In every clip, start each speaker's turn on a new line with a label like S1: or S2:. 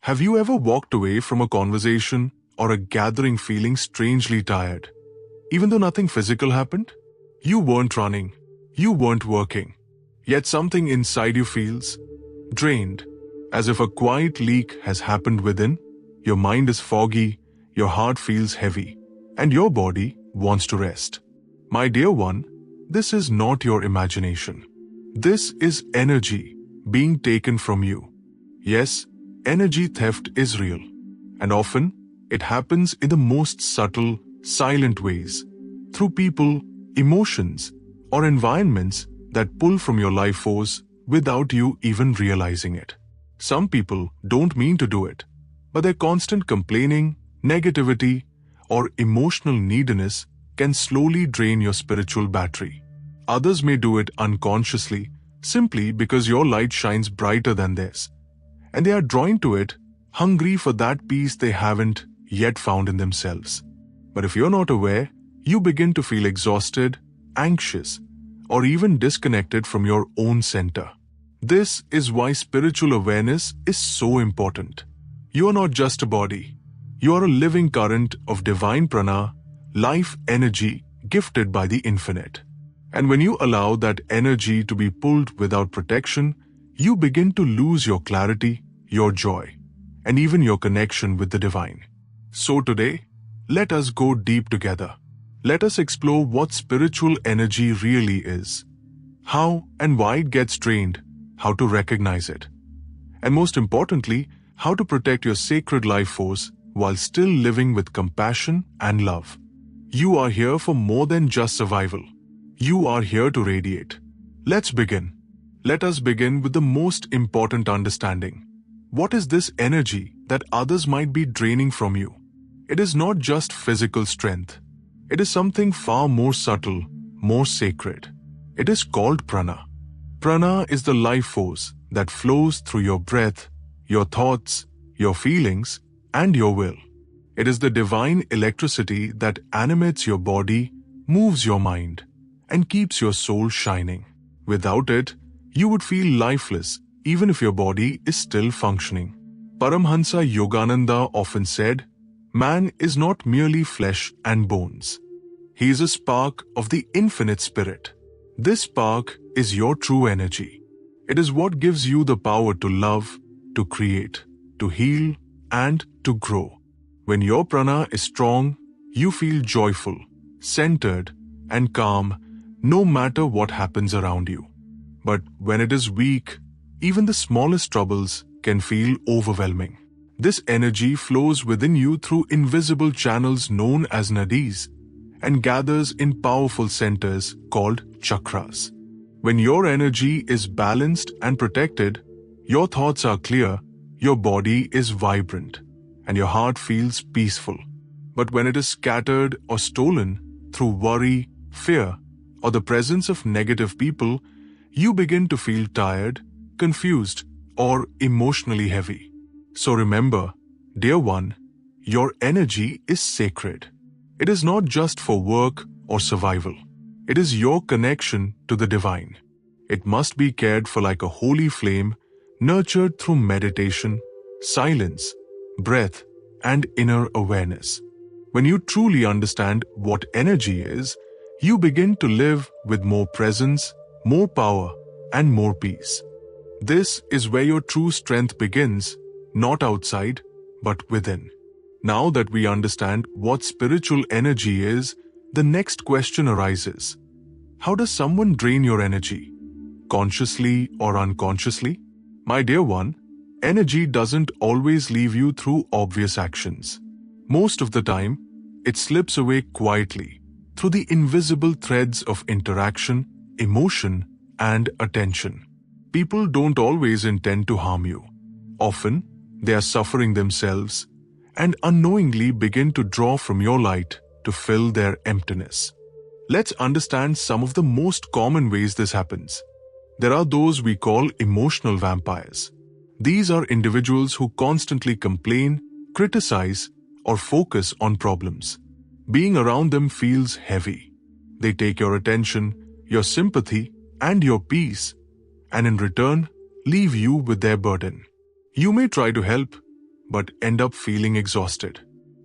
S1: Have you ever walked away from a conversation or a gathering feeling strangely tired, even though nothing physical happened? You weren't running, you weren't working, yet something inside you feels drained, as if a quiet leak has happened within. Your mind is foggy, your heart feels heavy, and your body wants to rest. My dear one, this is not your imagination. This is energy being taken from you. Yes, energy theft is real, and often it happens in the most subtle, silent ways, through people, emotions, or environments that pull from your life force without you even realizing it. Some people don't mean to do it, but their constant complaining, negativity, or emotional neediness can slowly drain your spiritual battery. Others may do it unconsciously, simply because your light shines brighter than theirs, and they are drawn to it, hungry for that peace they haven't yet found in themselves. But if you're not aware, you begin to feel exhausted, anxious, or even disconnected from your own center. This is why spiritual awareness is so important. You are not just a body. You are a living current of divine prana, life energy gifted by the infinite. And when you allow that energy to be pulled without protection, you begin to lose your clarity, your joy, and even your connection with the divine. So today, let us go deep together. Let us explore what spiritual energy really is, how and why it gets drained, how to recognize it, and most importantly, how to protect your sacred life force while still living with compassion and love. You are here for more than just survival. You are here to radiate. Let's begin. Let us begin with the most important understanding. What is this energy that others might be draining from you? It is not just physical strength. It is something far more subtle, more sacred. It is called prana. Prana is the life force that flows through your breath, your thoughts, your feelings, and your will. It is the divine electricity that animates your body, moves your mind, and keeps your soul shining. Without it, you would feel lifeless even if your body is still functioning. Paramhansa Yogananda often said, "Man is not merely flesh and bones. He is a spark of the infinite spirit." This spark is your true energy. It is what gives you the power to love, to create, to heal, and to grow. When your prana is strong, you feel joyful, centered, and calm no matter what happens around you. But when it is weak, even the smallest troubles can feel overwhelming. This energy flows within you through invisible channels known as nadis and gathers in powerful centers called chakras. When your energy is balanced and protected, your thoughts are clear, your body is vibrant, and your heart feels peaceful. But when it is scattered or stolen through worry, fear, or the presence of negative people, you begin to feel tired, confused, or emotionally heavy. So remember, dear one, your energy is sacred. It is not just for work or survival. It is your connection to the divine. It must be cared for like a holy flame, nurtured through meditation, silence, breath, and inner awareness. When you truly understand what energy is, you begin to live with more presence, more power, and more peace. This is where your true strength begins, not outside, but within. Now that we understand what spiritual energy is, the next question arises. How does someone drain your energy? Consciously or unconsciously? My dear one, energy doesn't always leave you through obvious actions. Most of the time, it slips away quietly through the invisible threads of interaction, emotion, and attention. People don't always intend to harm you. Often, they are suffering themselves and unknowingly begin to draw from your light to fill their emptiness. Let's understand some of the most common ways this happens. There are those we call emotional vampires. These are individuals who constantly complain, criticize, or focus on problems. Being around them feels heavy. They take your attention, your sympathy, and your peace, and in return, leave you with their burden. You may try to help, but end up feeling exhausted.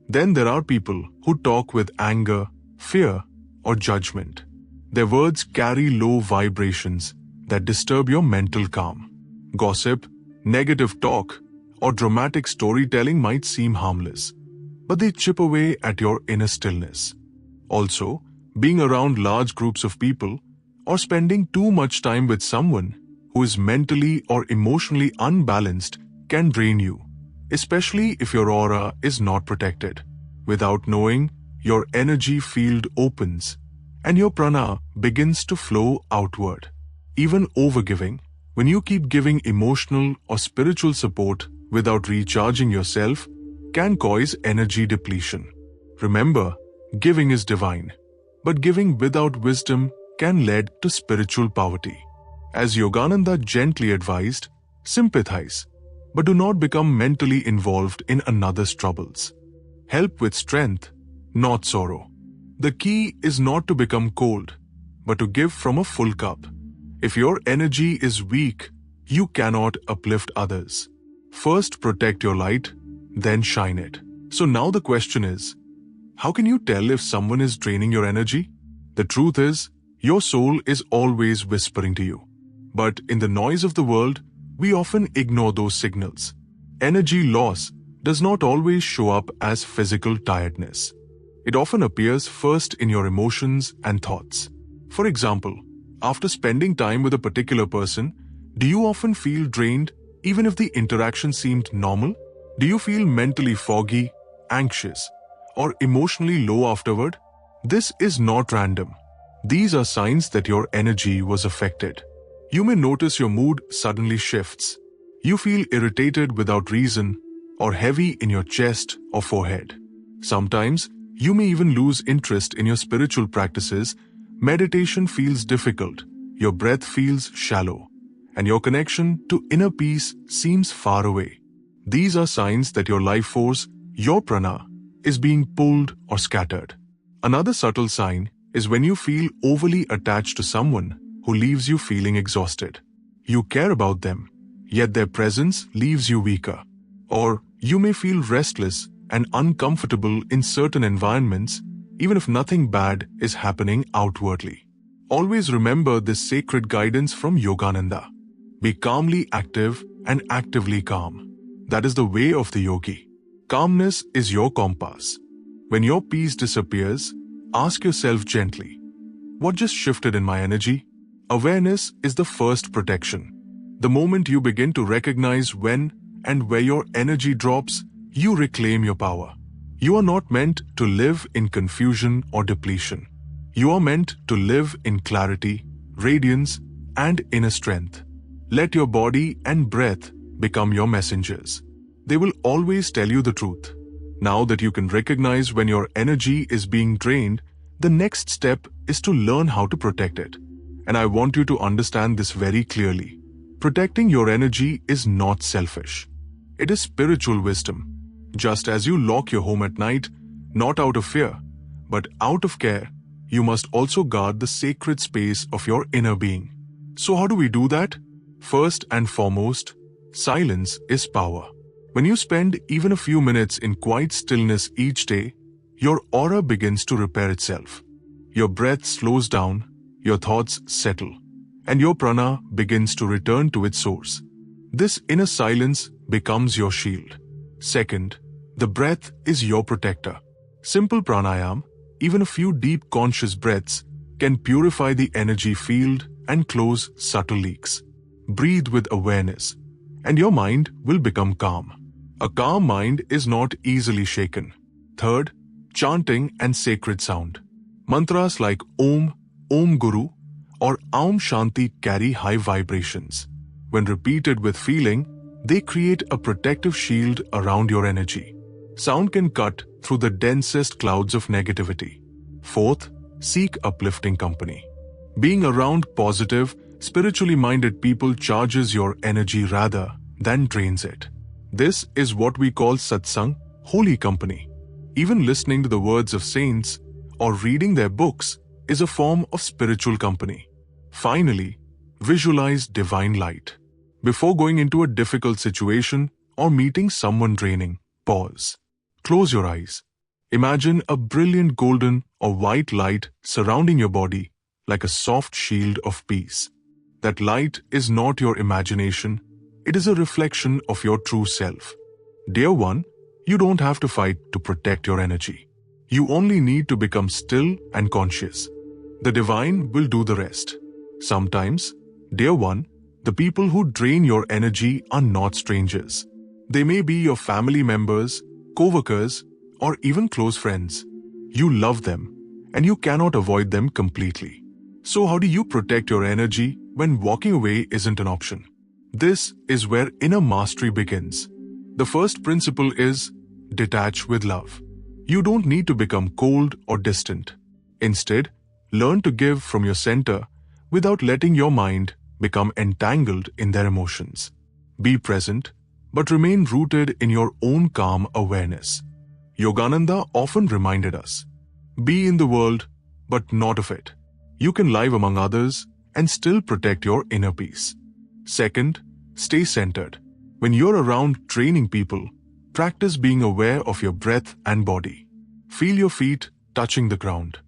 S1: Then there are people who talk with anger, fear, or judgment. Their words carry low vibrations that disturb your mental calm. Gossip, negative talk, or dramatic storytelling might seem harmless, but they chip away at your inner stillness. Also, being around large groups of people or spending too much time with someone who is mentally or emotionally unbalanced can drain you, especially if your aura is not protected. Without knowing, your energy field opens and your prana begins to flow outward. Even overgiving, when you keep giving emotional or spiritual support without recharging yourself, can cause energy depletion. Remember, giving is divine, but giving without wisdom can lead to spiritual poverty. As Yogananda gently advised, sympathize, but do not become mentally involved in another's troubles. Help with strength, not sorrow. The key is not to become cold, but to give from a full cup. If your energy is weak, you cannot uplift others. First protect your light, then shine it. So now the question is, how can you tell if someone is draining your energy? The truth is, your soul is always whispering to you. But in the noise of the world, we often ignore those signals. Energy loss does not always show up as physical tiredness. It often appears first in your emotions and thoughts. For example, after spending time with a particular person, do you often feel drained even if the interaction seemed normal? Do you feel mentally foggy, anxious, or emotionally low afterward? This is not random. These are signs that your energy was affected. You may notice your mood suddenly shifts. You feel irritated without reason or heavy in your chest or forehead. Sometimes, you may even lose interest in your spiritual practices. Meditation feels difficult, your breath feels shallow, and your connection to inner peace seems far away. These are signs that your life force, your prana, is being pulled or scattered. Another subtle sign is when you feel overly attached to someone who leaves you feeling exhausted. You care about them, yet their presence leaves you weaker. Or you may feel restless and uncomfortable in certain environments, even if nothing bad is happening outwardly. Always remember this sacred guidance from Yogananda. Be calmly active and actively calm. That is the way of the yogi. Calmness is your compass. When your peace disappears, ask yourself gently, what just shifted in my energy? Awareness is the first protection. The moment you begin to recognize when and where your energy drops, you reclaim your power. You are not meant to live in confusion or depletion. You are meant to live in clarity, radiance, and inner strength. Let your body and breath become your messengers. They will always tell you the truth. Now that you can recognize when your energy is being drained, the next step is to learn how to protect it. And I want you to understand this very clearly. Protecting your energy is not selfish. It is spiritual wisdom. Just as you lock your home at night, not out of fear, but out of care, you must also guard the sacred space of your inner being. So how do we do that? First and foremost, silence is power. When you spend even a few minutes in quiet stillness each day, your aura begins to repair itself. Your breath slows down, your thoughts settle, and your prana begins to return to its source. This inner silence becomes your shield. Second, the breath is your protector. Simple pranayam, even a few deep conscious breaths, can purify the energy field and close subtle leaks. Breathe with awareness, and your mind will become calm. A calm mind is not easily shaken. Third, chanting and sacred sound. Mantras like Om, Om Guru, or Aum Shanti carry high vibrations. When repeated with feeling, they create a protective shield around your energy. Sound can cut through the densest clouds of negativity. Fourth, seek uplifting company. Being around positive, spiritually minded people charges your energy rather than drains it. This is what we call satsang, holy company. Even listening to the words of saints or reading their books is a form of spiritual company. Finally, visualize divine light. Before going into a difficult situation or meeting someone draining, pause. Close your eyes. Imagine a brilliant golden or white light surrounding your body like a soft shield of peace. That light is not your imagination, it is a reflection of your true self. Dear one, you don't have to fight to protect your energy. You only need to become still and conscious. The divine will do the rest. Sometimes, dear one, the people who drain your energy are not strangers. They may be your family members, coworkers, or even close friends. You love them, and you cannot avoid them completely. So how do you protect your energy when walking away isn't an option? This is where inner mastery begins. The first principle is detach with love. You don't need to become cold or distant. Instead, learn to give from your center without letting your mind become entangled in their emotions. Be present, but remain rooted in your own calm awareness. Yogananda often reminded us, be in the world, but not of it. You can live among others and still protect your inner peace. Second, stay centered. When you're around training people, practice being aware of your breath and body. Feel your feet touching the ground.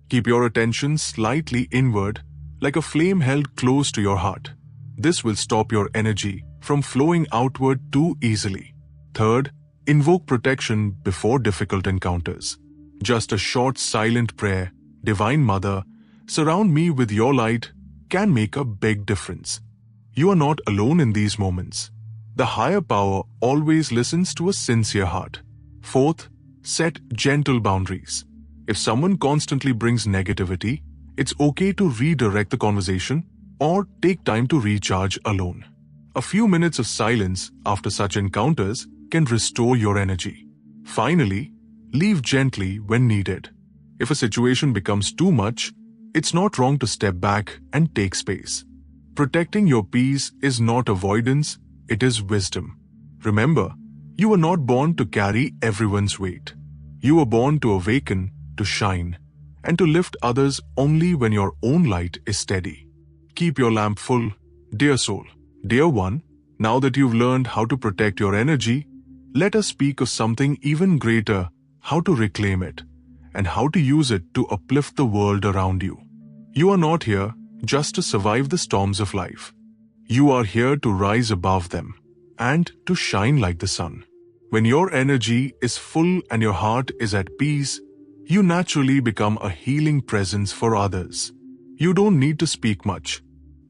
S1: Keep your attention slightly inward, like a flame held close to your heart. This will stop your energy from flowing outward too easily. Third, invoke protection before difficult encounters. Just a short silent prayer, Divine Mother, surround me with your light, can make a big difference. You are not alone in these moments. The higher power always listens to a sincere heart. Fourth, set gentle boundaries. If someone constantly brings negativity, it's okay to redirect the conversation or take time to recharge alone. A few minutes of silence after such encounters can restore your energy. Finally, leave gently when needed. If a situation becomes too much, it's not wrong to step back and take space. Protecting your peace is not avoidance, it is wisdom. Remember, you were not born to carry everyone's weight. You were born to awaken, to shine, and to lift others only when your own light is steady. Keep your lamp full, dear soul. Dear one, now that you've learned how to protect your energy, let us speak of something even greater, how to reclaim it, and how to use it to uplift the world around you. You are not here just to survive the storms of life. You are here to rise above them and to shine like the sun. When your energy is full and your heart is at peace, you naturally become a healing presence for others. You don't need to speak much.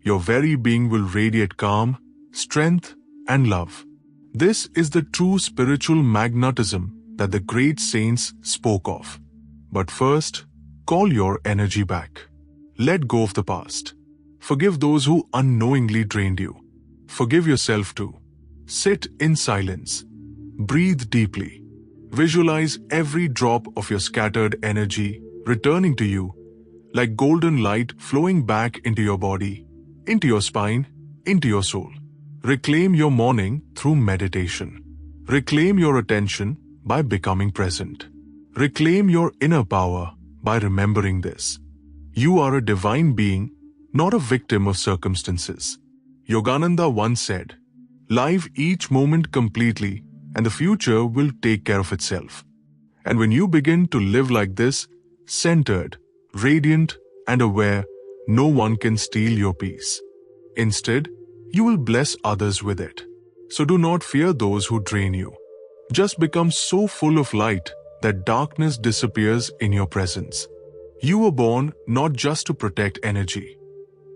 S1: Your very being will radiate calm, strength, and love. This is the true spiritual magnetism that the great saints spoke of. But first, call your energy back. Let go of the past. Forgive those who unknowingly drained you. Forgive yourself too. Sit in silence. Breathe deeply. Visualize every drop of your scattered energy returning to you, like golden light flowing back into your body, into your spine, into your soul. Reclaim your morning through meditation. Reclaim your attention by becoming present. Reclaim your inner power by remembering this. You are a divine being, not a victim of circumstances. Yogananda once said, "Live each moment completely, and the future will take care of itself." And when you begin to live like this, centered, radiant, and aware, no one can steal your peace. Instead, you will bless others with it. So do not fear those who drain you. Just become so full of light that darkness disappears in your presence. You were born not just to protect energy,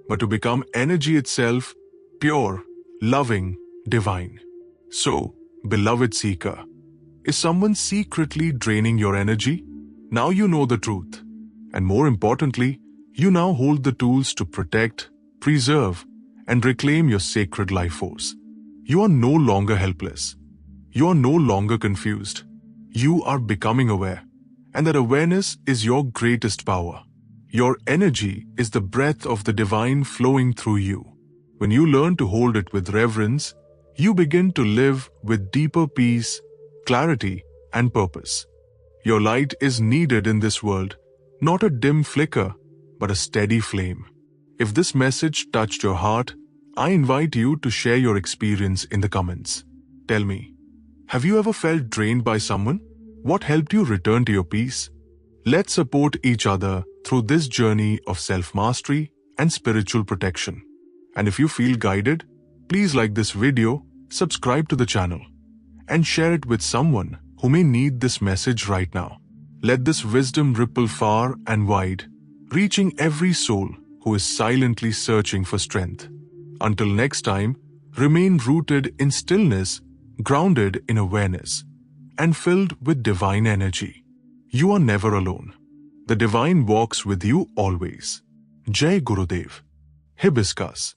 S1: but to become energy itself, pure, loving, divine. So, beloved seeker, is someone secretly draining your energy? Now you know the truth. And more importantly, you now hold the tools to protect, preserve, and reclaim your sacred life force. You are no longer helpless. You are no longer confused. You are becoming aware, and that awareness is your greatest power. Your energy is the breath of the divine flowing through you. When you learn to hold it with reverence, you begin to live with deeper peace, clarity, and purpose. Your light is needed in this world, not a dim flicker, but a steady flame. If this message touched your heart, I invite you to share your experience in the comments. Tell me, Have you ever felt drained by someone? What helped you return to your peace? Let's support each other through this journey of self-mastery and spiritual protection. And if you feel guided, please like this video, subscribe to the channel, and share it with someone who may need this message right now. Let this wisdom ripple far and wide, reaching every soul who is silently searching for strength. Until next time, remain rooted in stillness, grounded in awareness, and filled with divine energy. You are never alone. The divine walks with you always. Jai Gurudev. Hibiscus.